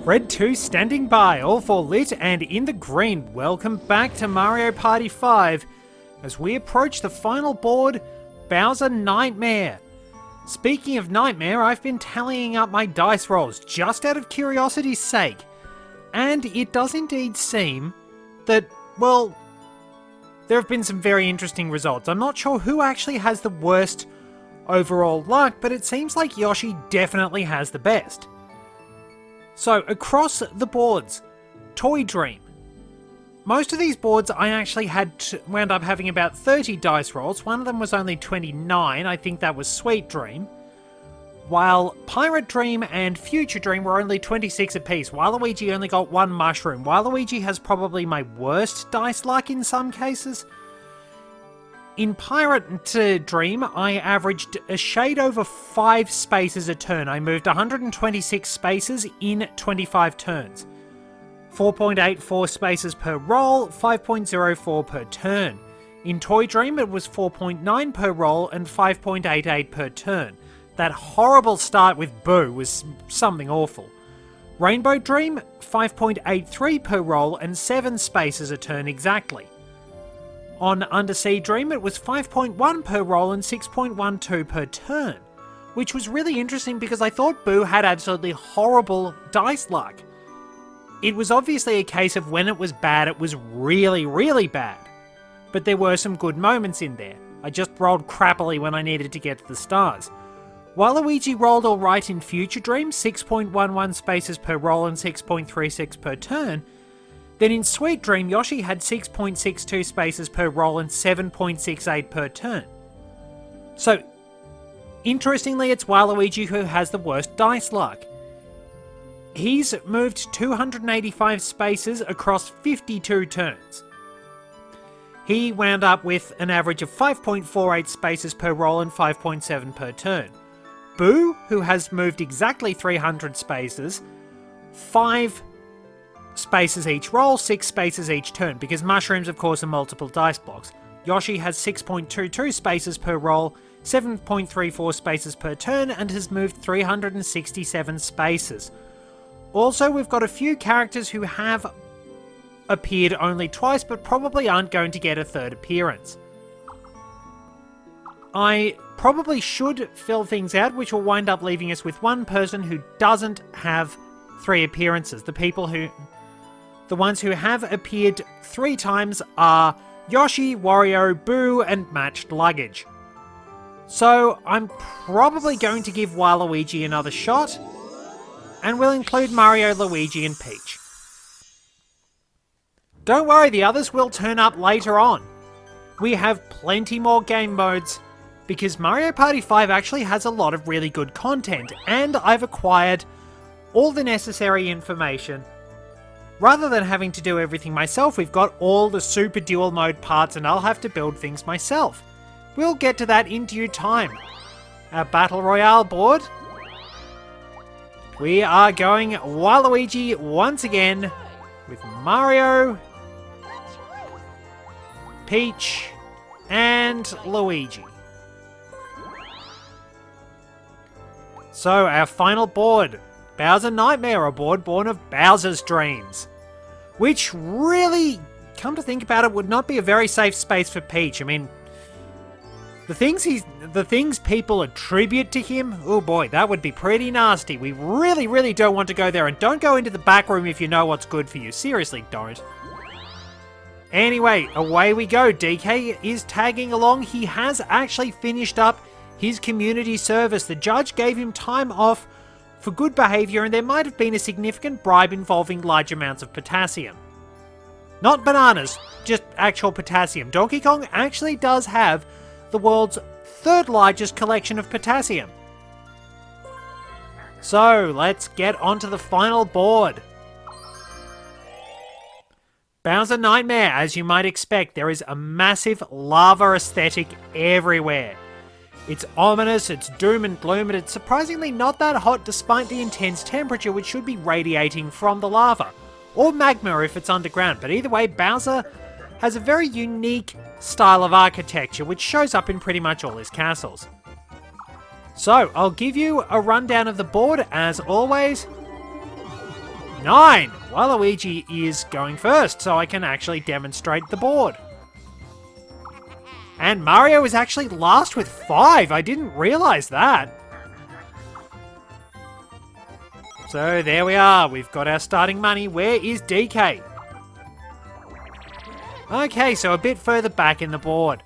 Red 2 standing by, all for lit and in the green. Welcome back to Mario Party 5 as we approach the final board, Bowser Nightmare. Speaking of Nightmare, I've been tallying up my dice rolls just out of curiosity's sake, and it does indeed seem that, well, there have been some very interesting results. I'm not sure who actually has the worst overall luck, but it seems like Yoshi definitely has the best. So, across the boards, Toy Dream. Most of these boards I actually wound up having about 30 dice rolls. One of them was only 29, I think that was Sweet Dream. While Pirate Dream and Future Dream were only 26 apiece. Waluigi only got one mushroom. Waluigi has probably my worst dice luck in some cases. In Pirate Dream, I averaged a shade over 5 spaces a turn. I moved 126 spaces in 25 turns. 4.84 spaces per roll, 5.04 per turn. In Toy Dream, it was 4.9 per roll and 5.88 per turn. That horrible start with Boo was something awful. Rainbow Dream, 5.83 per roll and 7 spaces a turn exactly. On Undersea Dream, it was 5.1 per roll and 6.12 per turn, which was really interesting because I thought Boo had absolutely horrible dice luck. It was obviously a case of when it was bad, it was really, really bad. But there were some good moments in there. I just rolled crappily when I needed to get to the stars. Waluigi rolled alright in Future Dream, 6.11 spaces per roll and 6.36 per turn. Then in Sweet Dream, Yoshi had 6.62 spaces per roll and 7.68 per turn. So, interestingly, it's Waluigi who has the worst dice luck. He's moved 285 spaces across 52 turns. He wound up with an average of 5.48 spaces per roll and 5.7 per turn. Boo, who has moved exactly 300 spaces, 5 spaces each roll, 6 spaces each turn, because mushrooms of course are multiple dice blocks. Yoshi has 6.22 spaces per roll, 7.34 spaces per turn, and has moved 367 spaces. Also, we've got a few characters who have appeared only twice, but probably aren't going to get a third appearance. I probably should fill things out, which will wind up leaving us with one person who doesn't have 3 appearances. The ones who have appeared 3 times are Yoshi, Wario, Boo, and Matched Luggage. So I'm probably going to give Waluigi another shot, and we'll include Mario, Luigi, and Peach. Don't worry, the others will turn up later on. We have plenty more game modes, because Mario Party 5 actually has a lot of really good content, and I've acquired all the necessary information. Rather than having to do everything myself, we've got all the Super Dual Mode parts and I'll have to build things myself. We'll get to that in due time. Our Battle Royale board. We are going Waluigi once again with Mario, Peach, and Luigi. So, our final board. Bowser Nightmare, a board born of Bowser's dreams. Which really, come to think about it, would not be a very safe space for Peach. I mean, the things people attribute to him, oh boy, that would be pretty nasty. We really, really don't want to go there, and don't go into the back room if you know what's good for you. Seriously, don't. Anyway, away we go. DK is tagging along. He has actually finished up his community service. The judge gave him time off for good behaviour, and there might have been a significant bribe involving large amounts of potassium. Not bananas, just actual potassium. Donkey Kong actually does have the world's 3rd largest collection of potassium. So, let's get onto the final board. Bowser Nightmare, as you might expect, there is a massive lava aesthetic everywhere. It's ominous, it's doom and gloom, and it's surprisingly not that hot despite the intense temperature which should be radiating from the lava. Or magma if it's underground, but either way, Bowser has a very unique style of architecture which shows up in pretty much all his castles. So, I'll give you a rundown of the board as always. 9! Waluigi is going first, so I can actually demonstrate the board. And Mario is actually last with 5. I didn't realise that. So there we are. We've got our starting money. Where is DK? Okay, so a bit further back in the board.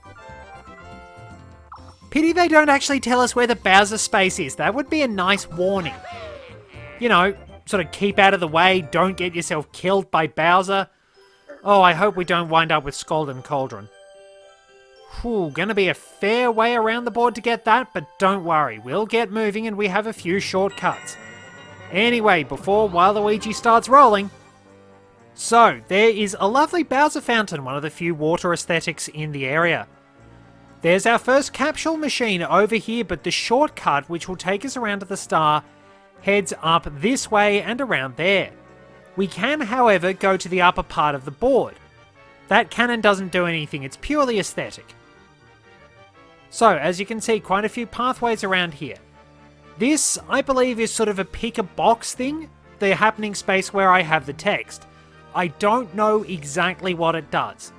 Pity they don't actually tell us where the Bowser space is. That would be a nice warning. You know, sort of keep out of the way. Don't get yourself killed by Bowser. Oh, I hope we don't wind up with Scald and Cauldron. Whew, gonna be a fair way around the board to get that, but don't worry. We'll get moving and we have a few shortcuts. Anyway, before Waluigi starts rolling... So, there is a lovely Bowser fountain, one of the few water aesthetics in the area. There's our first capsule machine over here, but the shortcut, which will take us around to the star, heads up this way and around there. We can, however, go to the upper part of the board. That cannon doesn't do anything, it's purely aesthetic. So, as you can see, quite a few pathways around here. This, I believe, is sort of a pick-a-box thing, the happening space where I have the text. I don't know exactly what it does.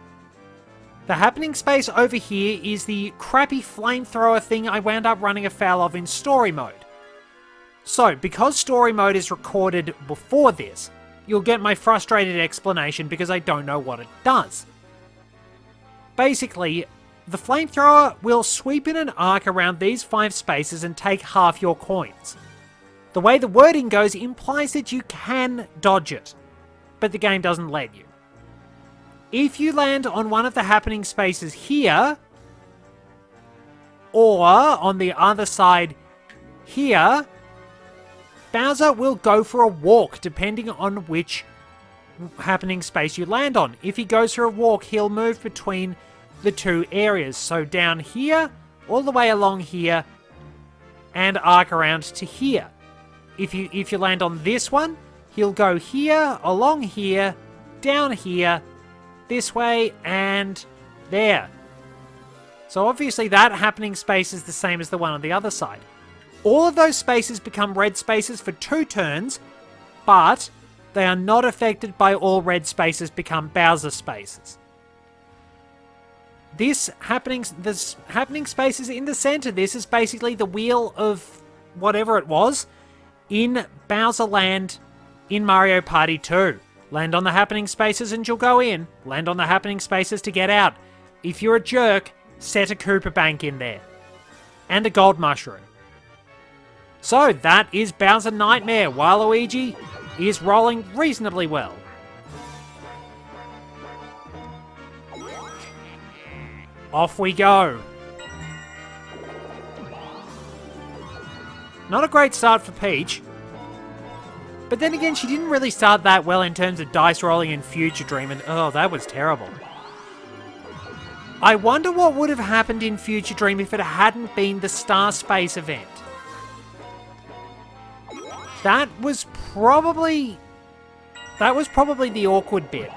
The happening space over here is the crappy flamethrower thing I wound up running afoul of in story mode. So, because story mode is recorded before this, you'll get my frustrated explanation because I don't know what it does. Basically, the flamethrower will sweep in an arc around these 5 spaces and take half your coins. The way the wording goes implies that you can dodge it, but the game doesn't let you. If you land on one of the happening spaces here, or on the other side here, Bowser will go for a walk depending on which happening space you land on. If he goes for a walk, he'll move between the 2 areas. So down here, all the way along here, and arc around to here. If you land on this one, he'll go here, along here, down here, this way, and there. So obviously that happening space is the same as the one on the other side. All of those spaces become red spaces for 2 turns, but they are not affected by all red spaces become Bowser spaces. This happening spaces in the center. This is basically the wheel of whatever it was in Bowser Land in Mario Party 2. Land on the happening spaces and you'll go in. Land on the happening spaces to get out. If you're a jerk, set a Koopa Bank in there. And a gold mushroom. So that is Bowser Nightmare. Waluigi is rolling reasonably well. Off we go. Not a great start for Peach. But then again, she didn't really start that well in terms of dice rolling in Future Dream, and oh, that was terrible. I wonder what would have happened in Future Dream if it hadn't been the Star Space event. That was probably the awkward bit.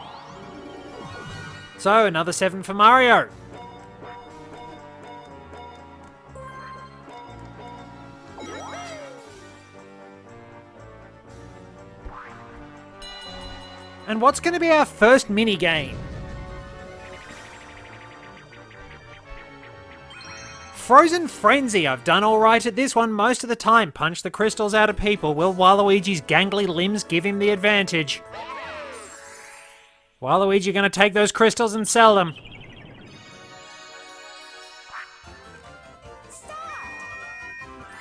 So, another 7 for Mario. And what's going to be our first mini-game? Frozen Frenzy. I've done alright at this one most of the time. Punch the crystals out of people. Will Waluigi's gangly limbs give him the advantage? Waluigi going to take those crystals and sell them.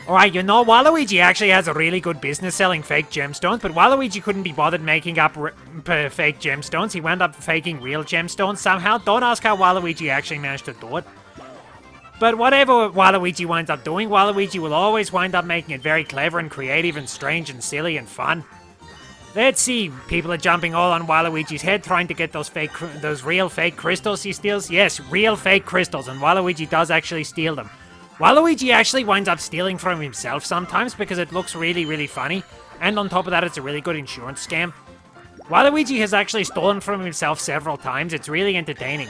Alright, you know, Waluigi actually has a really good business selling fake gemstones, but Waluigi couldn't be bothered making up fake gemstones. He wound up faking real gemstones somehow. Don't ask how Waluigi actually managed to do it. But whatever Waluigi winds up doing, Waluigi will always wind up making it very clever and creative and strange and silly and fun. Let's see, people are jumping all on Waluigi's head trying to get those real fake crystals he steals. Yes, real fake crystals, and Waluigi does actually steal them. Waluigi actually winds up stealing from himself sometimes because it looks really, really funny. And on top of that, it's a really good insurance scam. Waluigi has actually stolen from himself several times. It's really entertaining.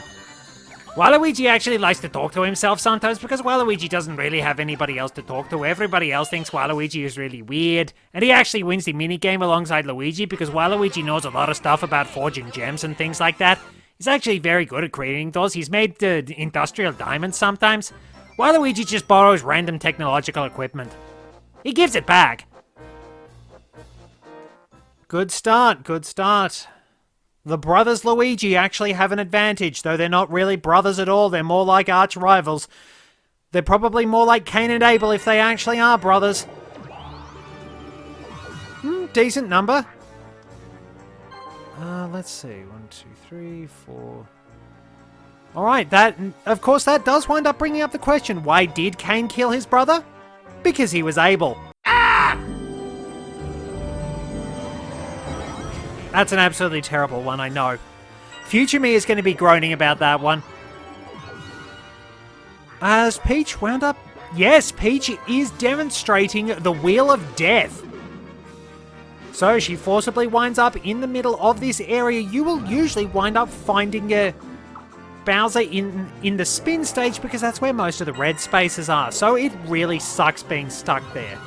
Waluigi actually likes to talk to himself sometimes because Waluigi doesn't really have anybody else to talk to. Everybody else thinks Waluigi is really weird. And he actually wins the minigame alongside Luigi because Waluigi knows a lot of stuff about forging gems and things like that. He's actually very good at creating those. He's made industrial diamonds sometimes. Waluigi just borrows random technological equipment. He gives it back. Good start, good start. The brothers Luigi actually have an advantage, though they're not really brothers at all. They're more like arch rivals. They're probably more like Cain and Abel if they actually are brothers. Decent number. Let's see. 1, 2, 3, 4. Alright, of course that does wind up bringing up the question, why did Cain kill his brother? Because he was Abel. That's an absolutely terrible one, I know. Future me is going to be groaning about that one. Has Peach wound up? Yes, Peach is demonstrating the Wheel of Death. So she forcibly winds up in the middle of this area. You will usually wind up finding Bowser in the spin stage because that's where most of the red spaces are. So it really sucks being stuck there.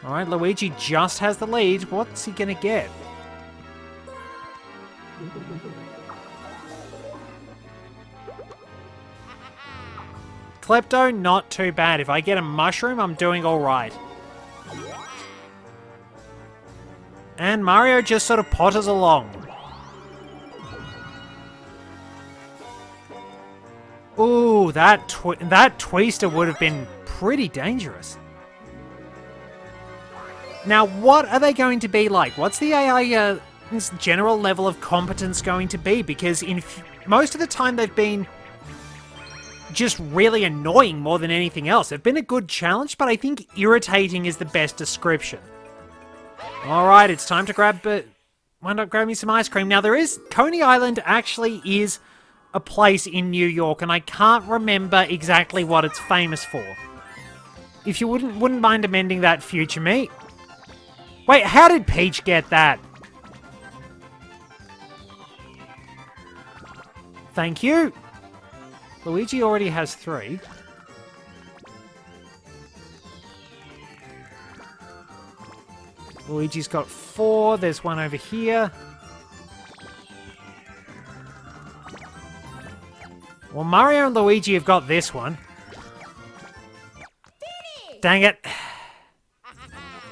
Alright, Luigi just has the lead. What's he going to get? Klepto, not too bad. If I get a mushroom, I'm doing alright. And Mario just sort of potters along. Ooh, that twister would have been pretty dangerous. Now, what are they going to be like? What's the AI general level of competence going to be? Because most of the time they've been just really annoying more than anything else. They've been a good challenge, but I think irritating is the best description. Alright, it's time to wind up grabbing some ice cream. Now Coney Island actually is a place in New York, and I can't remember exactly what it's famous for. If you wouldn't mind amending that, future me. Wait, how did Peach get that? Thank you. Luigi already has 3. Luigi's got 4. There's one over here. Well, Mario and Luigi have got this one. Dang it.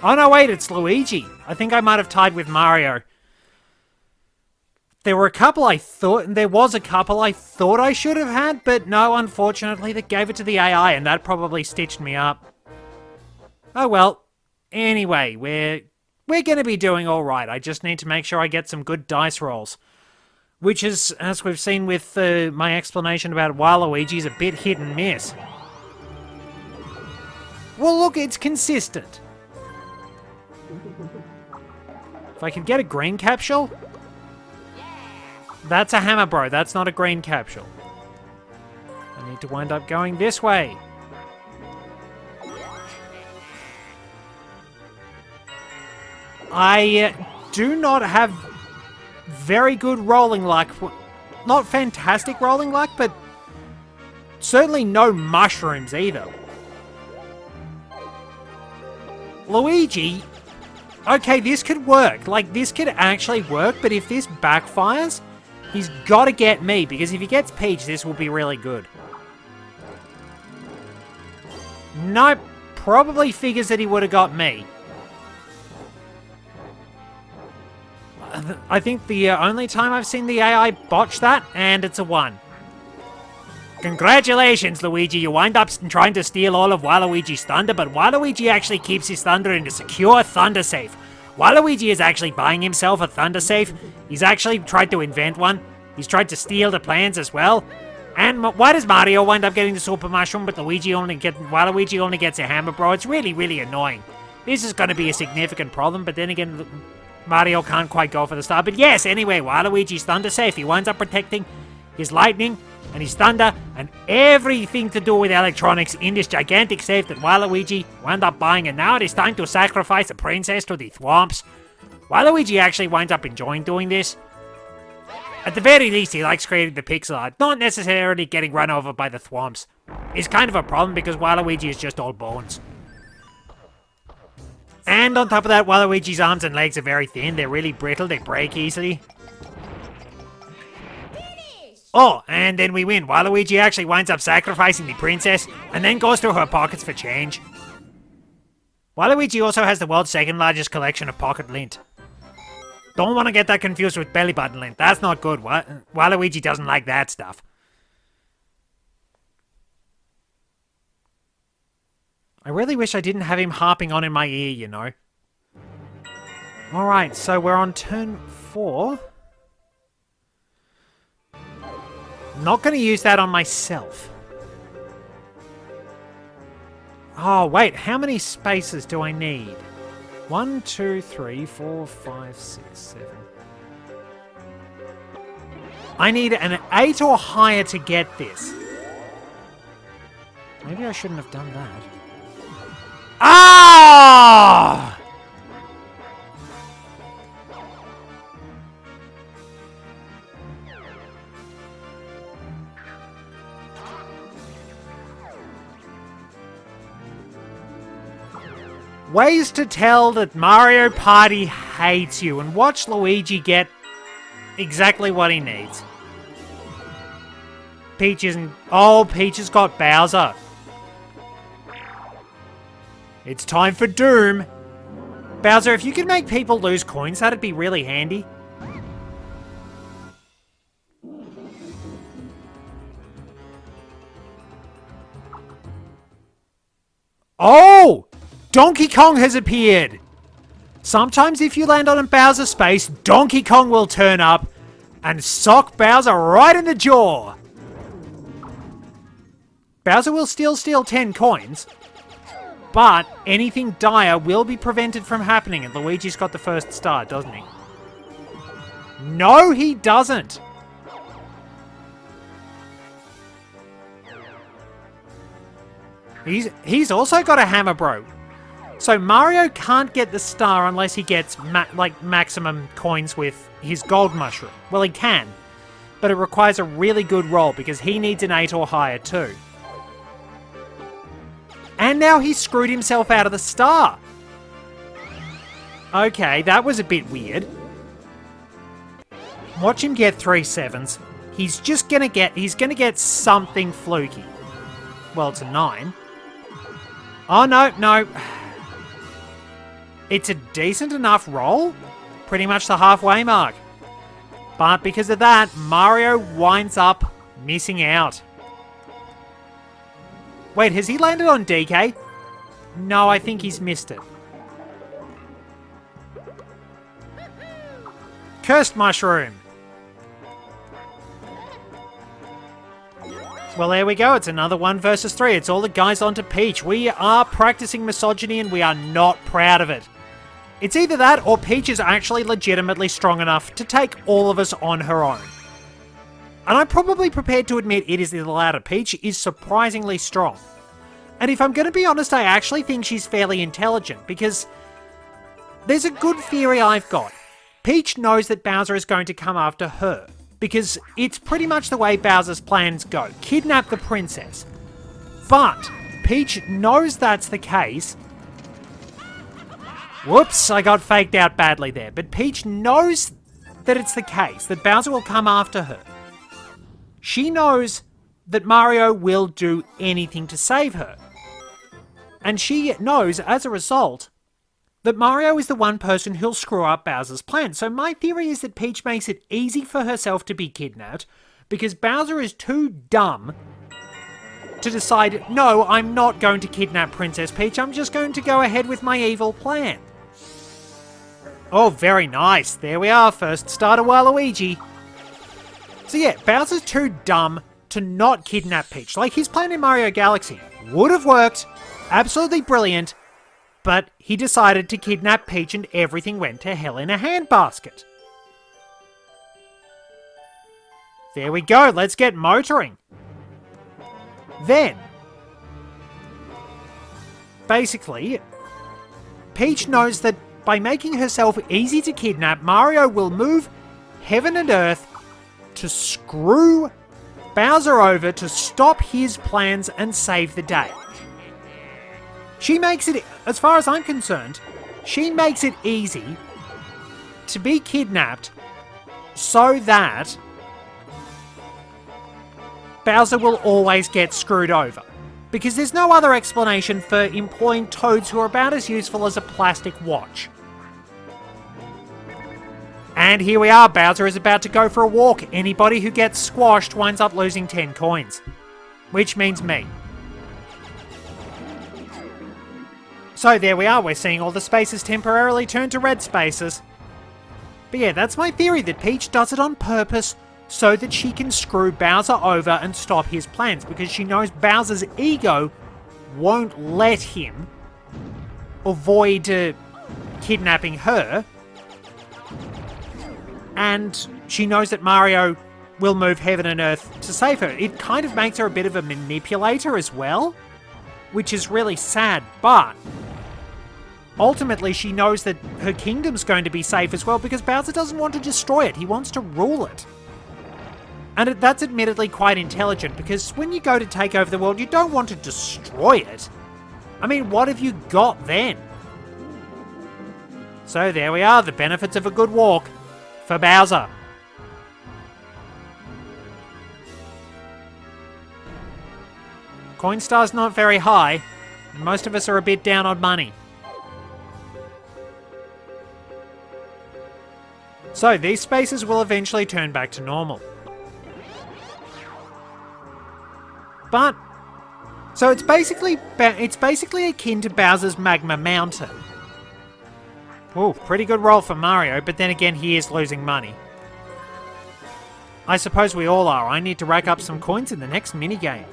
Oh no, wait, it's Luigi. I think I might have tied with Mario. There was a couple I thought I should have had, but no, unfortunately, they gave it to the AI, and that probably stitched me up. Oh well. Anyway, we're going to be doing alright. I just need to make sure I get some good dice rolls. Which is, as we've seen with my explanation about Waluigi's, a bit hit and miss. Well, look, it's consistent. If I could get a green capsule... That's a hammer, bro. That's not a green capsule. I need to wind up going this way. I do not have very good rolling luck. Not fantastic rolling luck, but certainly no mushrooms either. Luigi, okay, this could work. Like, this could actually work, but if this backfires, he's got to get me, because if he gets Peach, this will be really good. Nope, probably figures that he would have got me. I think the only time I've seen the AI botch that, and it's a 1. Congratulations, Luigi, you wind up trying to steal all of Waluigi's thunder, but Waluigi actually keeps his thunder in a secure thunder safe. Waluigi is actually buying himself a thunder safe. He's actually tried to invent one. He's tried to steal the plans as well. And why does Mario wind up getting the super mushroom, but Waluigi only gets a hammer, bro? It's really, really annoying. This is going to be a significant problem, but then again, Mario can't quite go for the star. But yes, anyway, Waluigi's thunder safe. He winds up protecting his lightning and his thunder and everything to do with electronics in this gigantic safe that Waluigi wound up buying. And now it is time to sacrifice the princess to the thwomps. Waluigi actually winds up enjoying doing this. At the very least, he likes creating the pixel art, not necessarily getting run over by the thwomps. It's kind of a problem because Waluigi is just all bones. And on top of that, Waluigi's arms and legs are very thin, they're really brittle, they break easily. Oh, and then we win. Waluigi actually winds up sacrificing the princess, and then goes through her pockets for change. Waluigi also has the world's second largest collection of pocket lint. Don't want to get that confused with belly button lint. That's not good. Waluigi doesn't like that stuff. I really wish I didn't have him harping on in my ear, you know. Alright, so we're on turn 4. Not going to use that on myself. Oh, wait. How many spaces do I need? 1, 2, 3, 4, 5, 6, 7. I need an 8 or higher to get this. Maybe I shouldn't have done that. Ah! Ways to tell that Mario Party hates you, and watch Luigi get exactly what he needs. Peach isn't... Oh, Peach has got Bowser. It's time for Doom. Bowser, if you could make people lose coins, that'd be really handy. Oh! Donkey Kong has appeared! Sometimes if you land on a Bowser space, Donkey Kong will turn up and sock Bowser right in the jaw. Bowser will still steal 10 coins, but anything dire will be prevented from happening, and Luigi's got the first star, doesn't he? No, he doesn't! He's also got a Hammer Bro. So Mario can't get the star unless he gets maximum coins with his gold mushroom. Well, he can, but it requires a really good roll because he needs an 8 or higher too. And now he's screwed himself out of the star. Okay, that was a bit weird. Watch him get 3 7s. He's gonna get something fluky. Well, it's a 9. Oh, no. It's a decent enough roll. Pretty much the halfway mark. But because of that, Mario winds up missing out. Wait, has he landed on DK? No, I think he's missed it. Cursed Mushroom. Well, there we go. It's another 1 versus 3. It's all the guys onto Peach. We are practicing misogyny and we are not proud of it. It's either that or Peach is actually legitimately strong enough to take all of us on her own. And I'm probably prepared to admit it is the latter. Peach is surprisingly strong. And if I'm going to be honest, I actually think she's fairly intelligent because there's a good theory I've got. Peach knows that Bowser is going to come after her. Because it's pretty much the way Bowser's plans go. Kidnap the princess. But Peach knows that's the case. Whoops, I got faked out badly there. But Peach knows that it's the case, that Bowser will come after her. She knows that Mario will do anything to save her. And she knows, as a result, that Mario is the one person who'll screw up Bowser's plan. So my theory is that Peach makes it easy for herself to be kidnapped because Bowser is too dumb to decide, no, I'm not going to kidnap Princess Peach, I'm just going to go ahead with my evil plan. Oh, very nice. There we are, first star to Waluigi. So yeah, Bowser's too dumb to not kidnap Peach. Like his plan in Mario Galaxy would have worked, absolutely brilliant, but he decided to kidnap Peach and everything went to hell in a handbasket. There we go, let's get motoring. Then, basically, Peach knows that by making herself easy to kidnap, Mario will move heaven and earth to screw Bowser over to stop his plans and save the day. She makes it, as far as I'm concerned, she makes it easy to be kidnapped so that Bowser will always get screwed over. Because there's no other explanation for employing toads who are about as useful as a plastic watch. And here we are, Bowser is about to go for a walk. Anybody who gets squashed winds up losing 10 coins. Which means me. So there we are, we're seeing all the spaces temporarily turn to red spaces. But yeah, that's my theory, that Peach does it on purpose so that she can screw Bowser over and stop his plans, because she knows Bowser's ego won't let him avoid kidnapping her, and she knows that Mario will move heaven and earth to save her. It kind of makes her a bit of a manipulator as well, which is really sad, but ultimately she knows that her kingdom's going to be safe as well, because Bowser doesn't want to destroy it, he wants to rule it. And that's admittedly quite intelligent, because when you go to take over the world, you don't want to destroy it. I mean, what have you got then? So there we are, the benefits of a good walk for Bowser. Coinstar's not very high, and most of us are a bit down on money. So these spaces will eventually turn back to normal. But, so it's basically akin to Bowser's Magma Mountain. Ooh, pretty good roll for Mario, but then again he is losing money. I suppose we all are. I need to rack up some coins in the next minigame.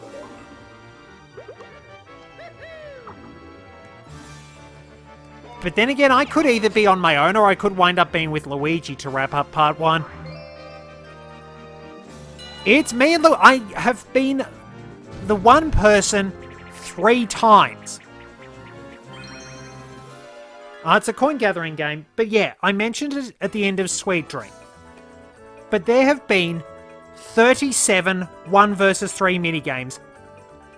But then again, I could either be on my own or I could wind up being with Luigi to wrap up part 1. It's me and I have been the one person 3 times. It's a coin gathering game, but yeah, I mentioned it at the end of Sweet Dream. But there have been 37 1 versus 3 minigames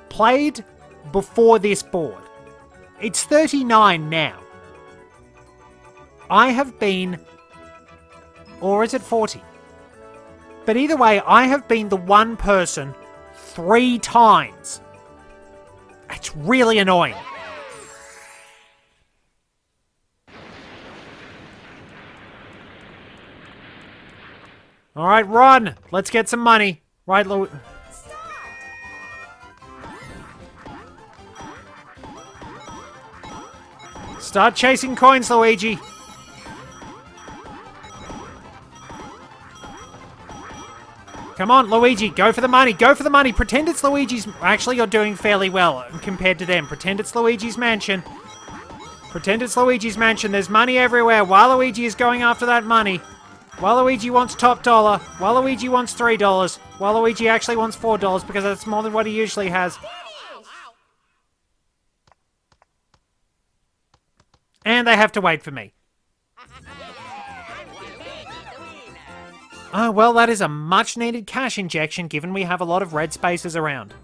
played before this board. It's 39 now. I have been, or is it 40? But either way, I have been the one person 3 times. It's really annoying. Alright, run! Let's get some money. Right, Start chasing coins, Luigi. Come on, Luigi, go for the money, go for the money. Pretend it's Luigi's... Actually, you're doing fairly well compared to them. Pretend it's Luigi's mansion. Pretend it's Luigi's mansion. There's money everywhere. Waluigi is going after that money. Waluigi wants top dollar. Waluigi wants $3. Waluigi actually wants $4 because that's more than what he usually has. And they have to wait for me. Oh, well, that is a much-needed cash injection, given we have a lot of red spaces around.